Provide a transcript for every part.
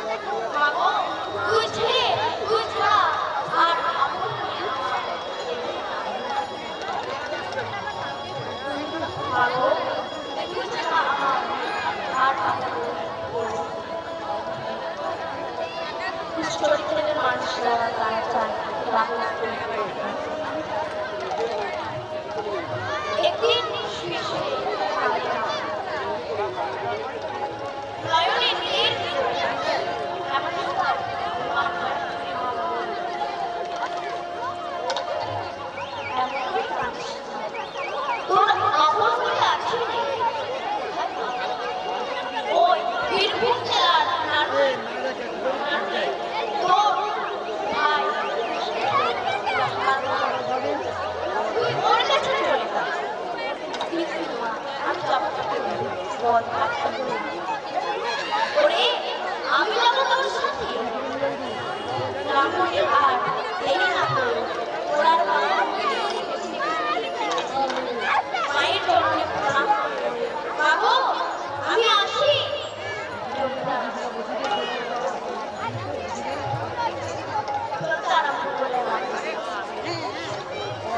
মাগো তুই ছেড়ে তুই ছাড়া আর আপন মাগো তুই ছাড়া আমার আর চরিত্রের মানুষরা তারা চান বাংলা একদিন শুয়ে শুয়ে নয়নের তীর এমন সময় তোর আপন বলে আছে ওই বীরভূম জেলার তোর ভাই তুই ওর কাছে চলে যা আমি যাবো ওরে আমি যাবো তোর সাথে রামনের আর দেরি না করে ওরার মায়ের চরণে প্রণাম বাবু আমি আসি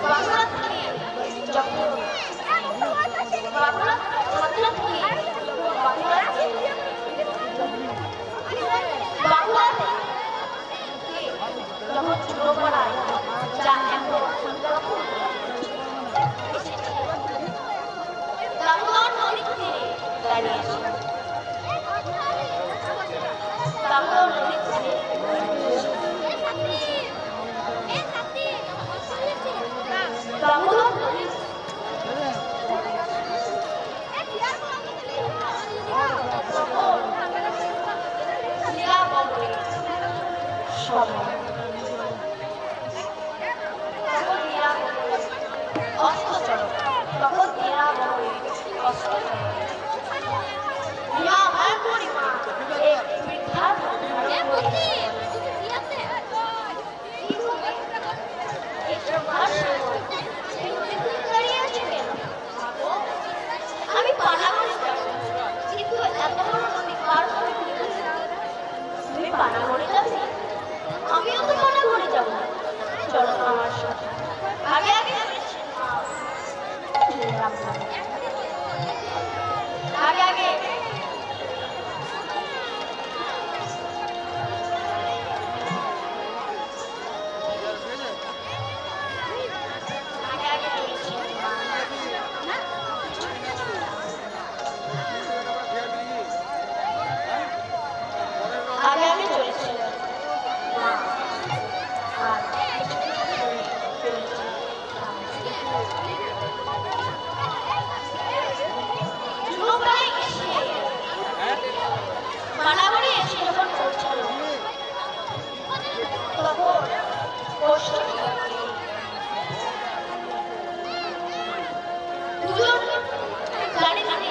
বাংলা থেকে যখন বাংলা ছাত্রা থেকে বাংলাতে যখন ছোট পড়ায় যা এখন দামোদর নদীর তীরে দাঁড়িয়েছে দামোদর নদীর তীরে দামোদর নদীর আমি পানাগড়ে যাব কিন্তু এত বড় নদী পার করে তুমি পানাগড়ে যাবে আমিও তো পানাগড়ে যাবো চলো আমার সাথে আগে আগে আগে আগে পানাগড়ে এসে যখন পৌঁছালো তখন দুজন গাড়ি থেকে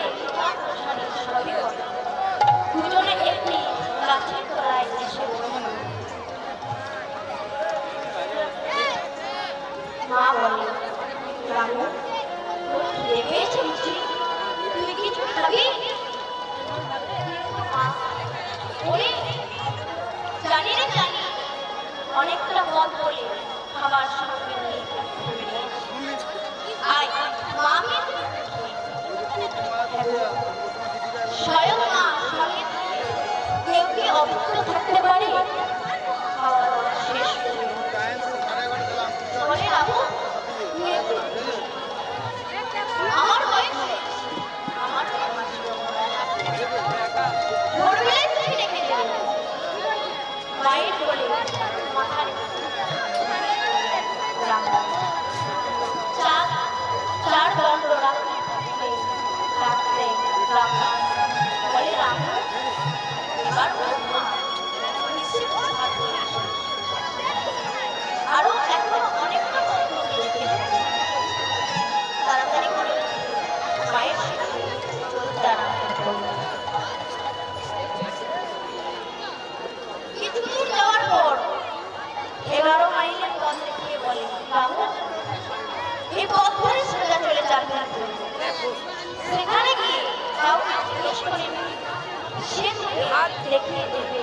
দুজনে একটি গাছের তলায় এসে মা বলে রামু খিদে পেয়েছে তুই কিছু খাবি জানি রে জানি অনেকটা পথ বলে খাবার সঙ্গে নিয়ে আয় মাকে স্বয়ং মা সঙ্গে কেউ কি অভুক্ত থাকতে পারে খাওয়া দাওয়া শেষ বলে রামু আমার বয়স আমার ভোরবেলায় তুমি রেখে দেবে মায়ের বলে মাথার চার দণ্ড রাখতে বলে রাম এবার আরো এখন অনেকটা তাড়াতাড়ি করে মায়ের কিছুদূর যাওয়ার পর 11 মাইলের পথ দেখিয়ে বলে রামু এই পথ ধরে সোজা চলে যাবে সেখানে গিয়ে কাউকে জিজ্ঞেস করে সে দেখিয়ে দেবে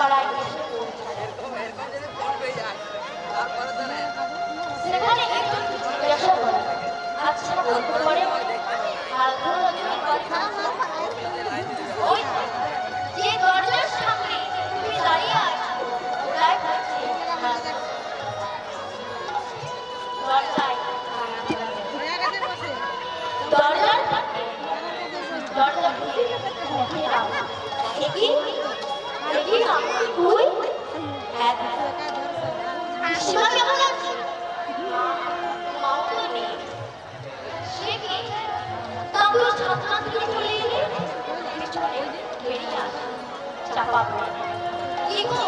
পাড়ায় এসে পৌঁছায়। সেখানে একটু জিজ্ঞাসা করে, আচ্ছা বলতে পারে আর্দ্র রজনীর কথা? ওই যে দরজার সামনে তুমি দাঁড়িয়ে আছো, ওটাই হচ্ছে দরজায় দরজার দরজা খুলে একই একই তুই সীমা কেমন আছে? মাও তো নেই, সে কি তাকেও ছাত্রা থেকে চলে এলে পিছনে বেরিয়ে আসে চাপা পড়ে। কি গো,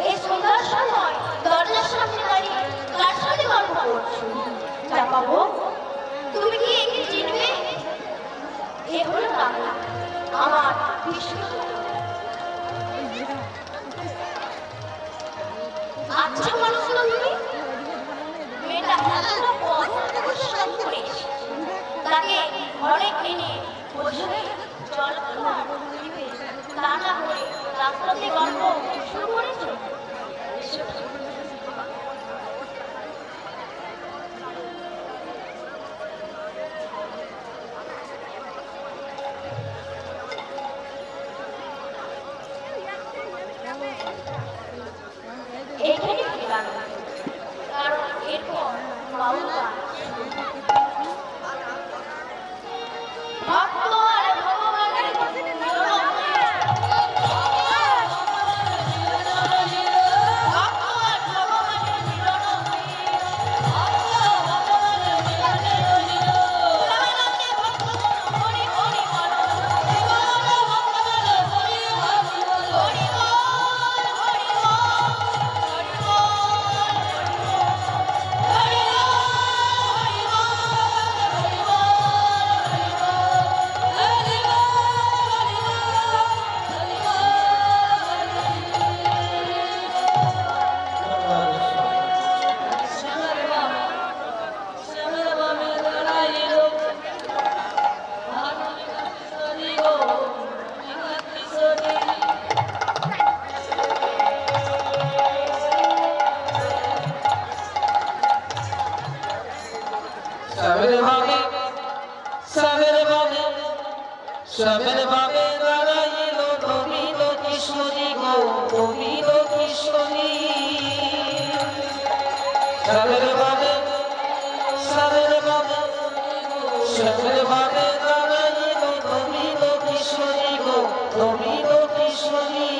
এই সন্ধ্যার সময় দরজার সামনে দাঁড়িয়ে কার সাথে গল্প করছো? চাপাবো, তুমি কি একে চিনবে? এ হলো না আমার বিষ্ণু। আচ্ছা মানুষ না তুমি, মেয়েটা এতটা পথ পরিশ্রম করে এসেছে, তাকে ঘরে এনে বসে জল খাওয়ার দিবে, তা না করে রাস্তাতে গল্প শুরু করেছে। এইখানে ফিরলাম, কারণ এরপর বাউল গান ভক্ত আর ভগবানের মিলন হয়ে শ্যামের বাবে দাঁড়াইল কহিল কিশোরী গো, কহিল কিশোরী। শ্যামের বাবে শ্যামের বাবে শ্যামের বাবে দাঁড়াইল কহিল কিশোরী গো, কহিল কিশোরী।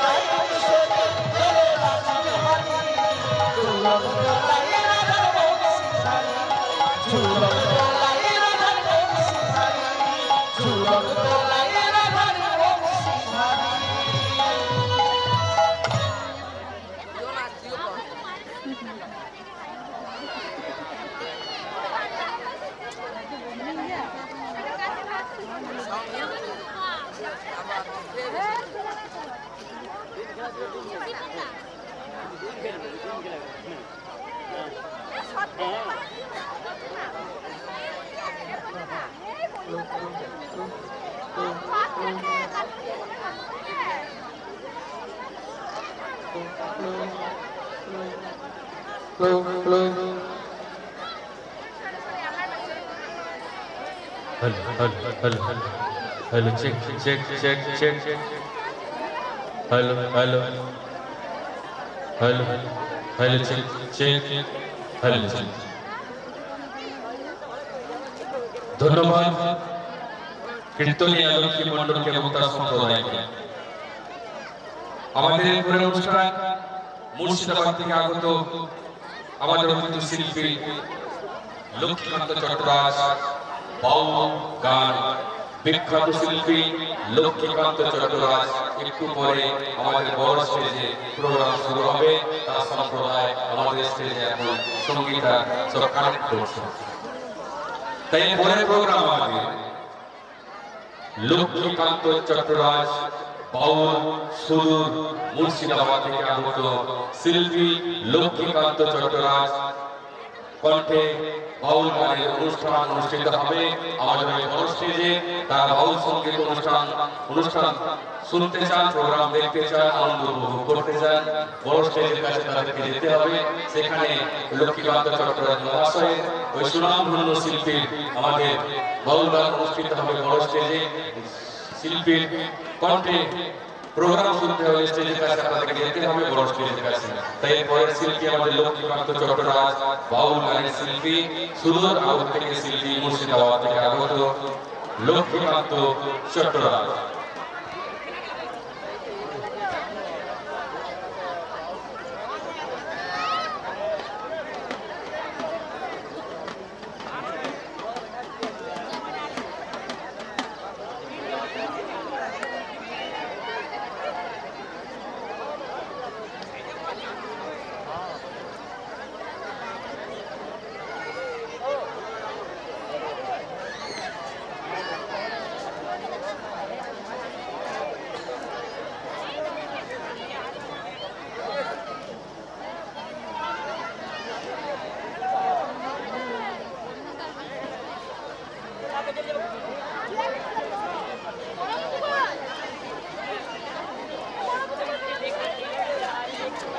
Bye. রংতলায় রাধার Banshi ধারী। Hello, check. Hello, check. ধন্যবাদ কীর্তনীয় লক্ষ্মী মণ্ডলকে এবং তার সম্প্রদায়কে। আমাদের পুরো অনুষ্ঠান মুর্শিদাবাদ থেকে আগত আমাদের অতিথি শিল্পী লক্ষ্মীকান্ত চট্টরাজ বাউল গান বিখ্যাত শিল্পী লক্ষ্মীকান্ত চট্টরাজ একটু পরে আমাদের বড় স্টেজে প্রোগ্রাম শুরু হবে। তার সম্প্রদায় আমাদের স্টেজে এখন সঙ্গীতা সব কানেক্ট করছে। তাই পরের প্রোগ্রাম হবে লক্ষ্মীকান্ত চট্টরাজ বাউল সুদূর মুর্শিদাবাদ থেকে আগত শিল্পী লক্ষ্মীকান্ত চট্টরাজ কণ্ঠে বাউল গানের অনুষ্ঠান অনুষ্ঠিত হবে আমাদের বড় স্টেজে। তারা বাউল সঙ্গীত অনুষ্ঠান শুনতে চান, প্রোগ্রাম দেখতে চান, আনন্দ উপভোগ করতে চান, বড় স্টেজের কাছে তাদেরকে যেতে হবে। সেখানে লক্ষ্মীকান্ত চট্টরাজ মহাশয় ওই সুনামধন্য শিল্পীর আমাদের বাউল গান অনুষ্ঠিত হবে বড় স্টেজে। শিল্পীর কণ্ঠে প্রোগ্রাম শুনতে হলে স্টেজের কাছে আপনাদেরকে যেতে হবে বড় স্টেজের কাছে। তাই পরের শিল্পী আমাদের লক্ষ্মীকান্ত চট্টরাজ বাউল গানের শিল্পী সুদূর আগত থেকে শিল্পী মুর্শিদাবাদ থেকে আগত লক্ষ্মীকান্ত চট্টরাজ।